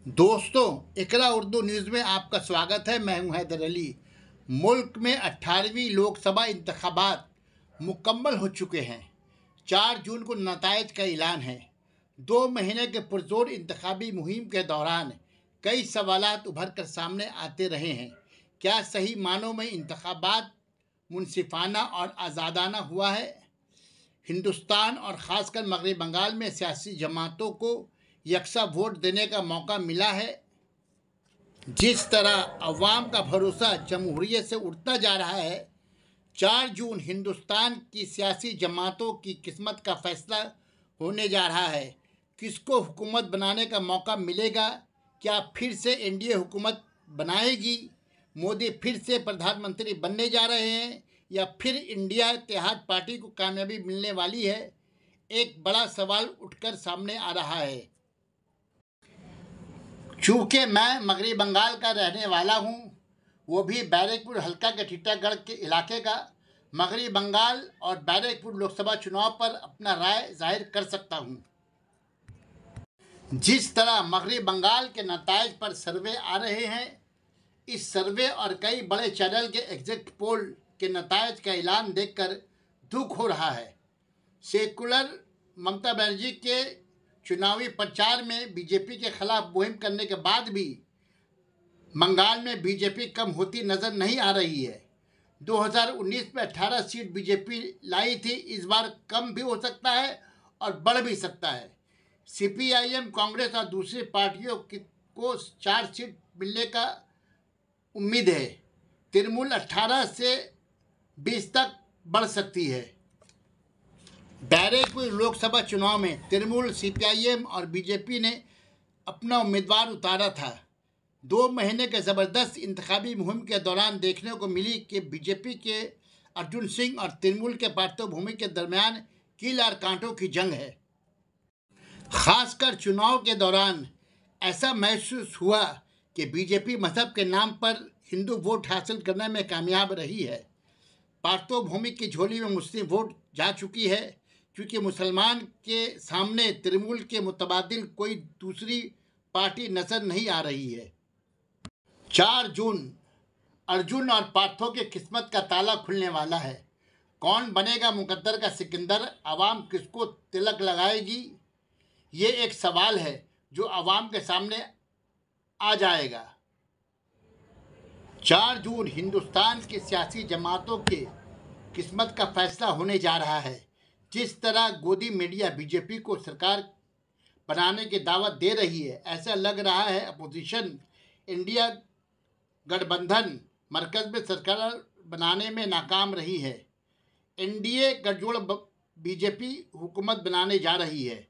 दोस्तों, इकरा उर्दू न्यूज़ में आपका स्वागत है। मैं हूं हैदर अली। मुल्क में 18वीं लोकसभा इंतखाबात मुकम्मल हो चुके हैं। 4 जून को नताइज का ऐलान है। 2 महीने के पुरजोर इंतखाबी मुहिम के दौरान कई सवालात उभर कर सामने आते रहे हैं। क्या सही मानों में इंतखाबात मुनसिफाना और आज़ादाना हुआ है? हिंदुस्तान और ख़ासकर मगरबी बंगाल में सियासी जमातों को यकसा वोट देने का मौका मिला है। जिस तरह अवाम का भरोसा जमहूरियत से उठता जा रहा है, 4 जून हिंदुस्तान की सियासी जमातों की किस्मत का फैसला होने जा रहा है। किसको हुकूमत बनाने का मौका मिलेगा? क्या फिर से एनडीए हुकूमत बनाएगी? मोदी फिर से प्रधानमंत्री बनने जा रहे हैं या फिर इंडिया इत्तेहाद पार्टी को कामयाबी मिलने वाली है? एक बड़ा सवाल उठकर सामने आ रहा है। चूँकि मैं मगरबी बंगाल का रहने वाला हूँ, वो भी बैरकपुर हल्का के टीटागढ़ के इलाके का, मगरबी बंगाल और बैरकपुर लोकसभा चुनाव पर अपना राय जाहिर कर सकता हूँ। जिस तरह मगरबी बंगाल के नताइज पर सर्वे आ रहे हैं, इस सर्वे और कई बड़े चैनल के एग्जिट पोल के नताइज का ऐलान देखकर दुख हो रहा है। सेकुलर ममता बनर्जी के चुनावी प्रचार में बीजेपी के खिलाफ मुहिम करने के बाद भी बंगाल में बीजेपी कम होती नजर नहीं आ रही है। 2019 में 18 सीट बीजेपी लाई थी, इस बार कम भी हो सकता है और बढ़ भी सकता है। सीपीआईएम, कांग्रेस और दूसरी पार्टियों को 4 सीट मिलने का उम्मीद है। तृणमूल 18 से 20 तक बढ़ सकती है। बैरकपुर लोकसभा चुनाव में तृणमूल, सीपीआईएम और बीजेपी ने अपना उम्मीदवार उतारा था। 2 महीने के ज़बरदस्त इंतखाबी मुहिम के दौरान देखने को मिली कि बीजेपी के अर्जुन सिंह और तृणमूल के पार्थोभूमि के दरमियान कील और कांटों की जंग है। खासकर चुनाव के दौरान ऐसा महसूस हुआ कि बीजेपी मजहब के नाम पर हिंदू वोट हासिल करने में कामयाब रही है। पार्थोभूमि की झोली में मुस्लिम वोट जा चुकी है, क्योंकि मुसलमान के सामने तृणमूल के मुतबादिल कोई दूसरी पार्टी नजर नहीं आ रही है। 4 जून अर्जुन और पार्थो की किस्मत का ताला खुलने वाला है। कौन बनेगा मुकद्दर का सिकंदर? आवाम किसको तिलक लगाएगी? ये एक सवाल है जो आवाम के सामने आ जाएगा। 4 जून हिंदुस्तान की सियासी जमातों के किस्मत का फैसला होने जा रहा है। जिस तरह गोदी मीडिया बीजेपी को सरकार बनाने की दावत दे रही है, ऐसा लग रहा है अपोजिशन इंडिया गठबंधन मरकज़ में सरकार बनाने में नाकाम रही है। एनडीए गठजोड़ बीजेपी हुकूमत बनाने जा रही है।